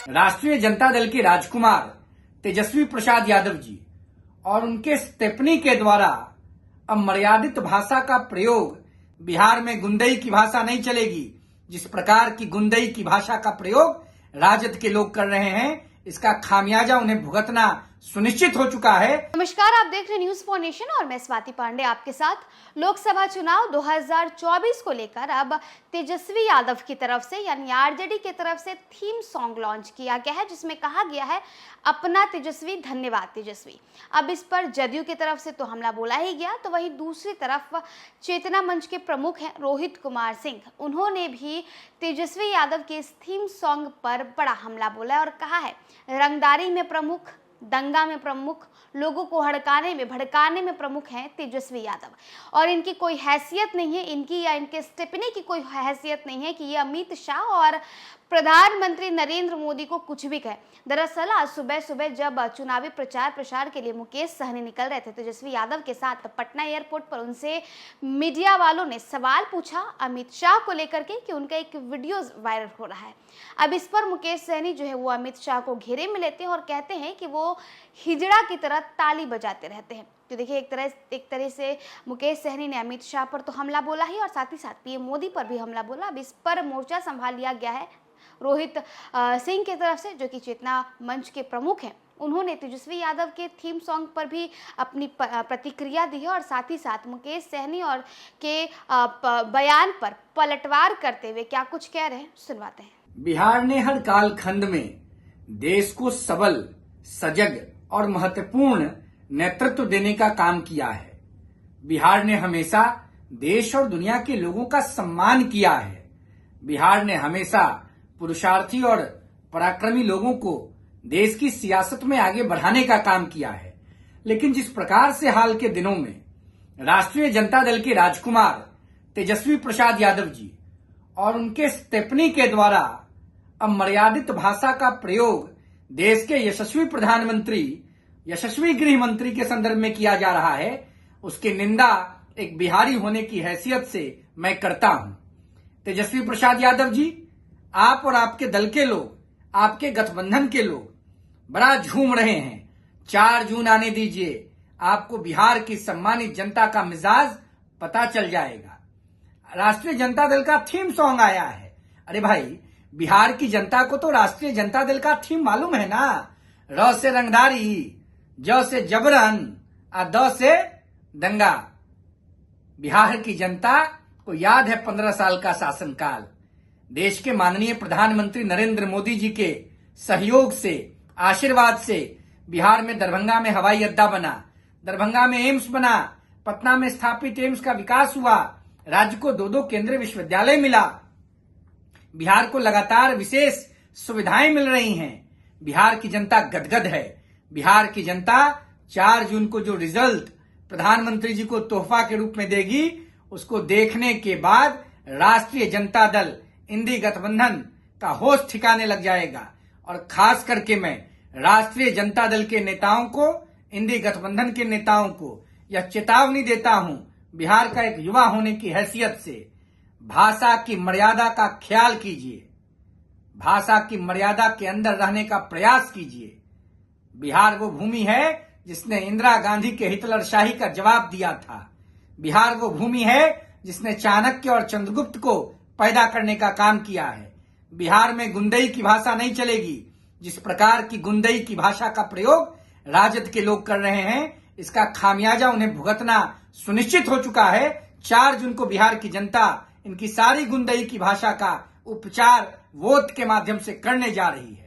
राष्ट्रीय जनता दल के राजकुमार तेजस्वी प्रसाद यादव जी और उनके स्टेपनी के द्वारा अब मर्यादित भाषा का प्रयोग, बिहार में गुंडई की भाषा नहीं चलेगी। जिस प्रकार की गुंडई की भाषा का प्रयोग राजद के लोग कर रहे हैं, इसका खामियाजा उन्हें भुगतना सुनिश्चित हो चुका है। नमस्कार, आप देख रहे हैं न्यूज फॉर नेशन और मैं स्वाति पांडे आपके साथ। लोकसभा चुनाव 2024 को लेकर अब तेजस्वी यादव की तरफ से यानी आरजेडी की तरफ से थीम सॉन्ग लॉन्च किया गया है, जिसमें कहा गया है अपना तेजस्वी धन्यवाद तेजस्वी। अब इस पर जदयू की तरफ से तो हमला बोला ही गया, तो वहीं दूसरी तरफ चेतना मंच के प्रमुख हैं रोहित कुमार सिंह, उन्होंने भी तेजस्वी यादव के इस थीम सॉन्ग पर बड़ा हमला बोला है और कहा है रंगदारी में प्रमुख, दंगा में प्रमुख, लोगों को हड़काने में भड़काने में प्रमुख हैं तेजस्वी यादव और इनकी कोई हैसियत नहीं है, इनकी या इनके स्टेपनी की कोई हैसियत नहीं है कि ये अमित शाह और प्रधानमंत्री नरेंद्र मोदी को कुछ भी कहे। दरअसल आज सुबह सुबह जब चुनावी प्रचार प्रसार के लिए मुकेश सहनी निकल रहे थे तेजस्वी यादव के साथ पटना एयरपोर्ट पर, उनसे मीडिया वालों ने सवाल पूछा अमित शाह को लेकर के कि उनका एक वीडियो वायरल हो रहा है। अब इस पर मुकेश सहनी जो है वो अमित शाह को घेरे में लेते हैं और कहते हैं कि वो हिजड़ा की तरह ताली बजाते रहते हैं। तो देखिए एक तरह से मुकेश सहनी ने अमित शाह पर तो हमला बोला ही और साथ ही साथ पीएम मोदी पर भी हमला बोला। अब इस पर मोर्चा संभाल लिया गया है रोहित सिंह की तरफ से, जो कि चेतना मंच के प्रमुख हैं। उन्होंने तेजस्वी यादव के थीम सॉन्ग पर भी अपनी प्रतिक्रिया दी है और साथ ही साथ मुकेश सहनी और के बयान पर पलटवार करते हुए क्या कुछ कह रहे हैं सुनवाते हैं। बिहार ने हर कालखंड में देश को सबल, सजग और महत्वपूर्ण नेतृत्व देने का काम किया है। बिहार ने हमेशा देश और दुनिया के लोगों का सम्मान किया है। बिहार ने हमेशा पुरुषार्थी और पराक्रमी लोगों को देश की सियासत में आगे बढ़ाने का काम किया है। लेकिन जिस प्रकार से हाल के दिनों में राष्ट्रीय जनता दल के राजकुमार तेजस्वी प्रसाद यादव जी और उनके स्टेपनी के द्वारा अब मर्यादित भाषा का प्रयोग देश के यशस्वी प्रधानमंत्री, यशस्वी गृह मंत्री के संदर्भ में किया जा रहा है, उसकी निंदा एक बिहारी होने की हैसियत से मैं करता हूं। तेजस्वी प्रसाद यादव जी, आप और आपके दल के लोग, आपके गठबंधन के लोग बड़ा झूम रहे हैं। 4 जून आने दीजिए, आपको बिहार की सम्मानित जनता का मिजाज पता चल जाएगा। राष्ट्रीय जनता दल का थीम सॉन्ग आया है। अरे भाई, बिहार की जनता को तो राष्ट्रीय जनता दल का थीम मालूम है ना। र से रंगदारी, ज से जबरन और द से दंगा। बिहार की जनता को याद है 15 साल का शासनकाल। देश के माननीय प्रधानमंत्री नरेंद्र मोदी जी के सहयोग से, आशीर्वाद से बिहार में दरभंगा में हवाई अड्डा बना, दरभंगा में एम्स बना, पटना में स्थापित एम्स का विकास हुआ, राज्य को 2 केंद्रीय विश्वविद्यालय मिला, बिहार को लगातार विशेष सुविधाएं मिल रही हैं। बिहार की जनता गदगद है। बिहार की जनता 4 जून को जो रिजल्ट प्रधानमंत्री जी को तोहफा के रूप में देगी, उसको देखने के बाद राष्ट्रीय जनता दल, इंडी गठबंधन का होश ठिकाने लग जाएगा। और खास करके मैं राष्ट्रीय जनता दल के नेताओं को, इंडी गठबंधन के नेताओं को यह चेतावनी देता हूं, बिहार का एक युवा होने की हैसियत से भाषा की मर्यादा का ख्याल कीजिए। भाषा की मर्यादा के अंदर रहने का प्रयास कीजिए। बिहार वो भूमि है जिसने इंदिरा गांधी के हिटलरशाही का जवाब दिया था। बिहार वो भूमि है जिसने चाणक्य और चंद्रगुप्त को पैदा करने का काम किया है। बिहार में गुंडई की भाषा नहीं चलेगी। जिस प्रकार की गुंडई की भाषा का प्रयोग राजद के लोग कर रहे हैं, इसका खामियाजा उन्हें भुगतना सुनिश्चित हो चुका है। 4 जून को बिहार की जनता इनकी सारी गुंडई की भाषा का उपचार वोट के माध्यम से करने जा रही है।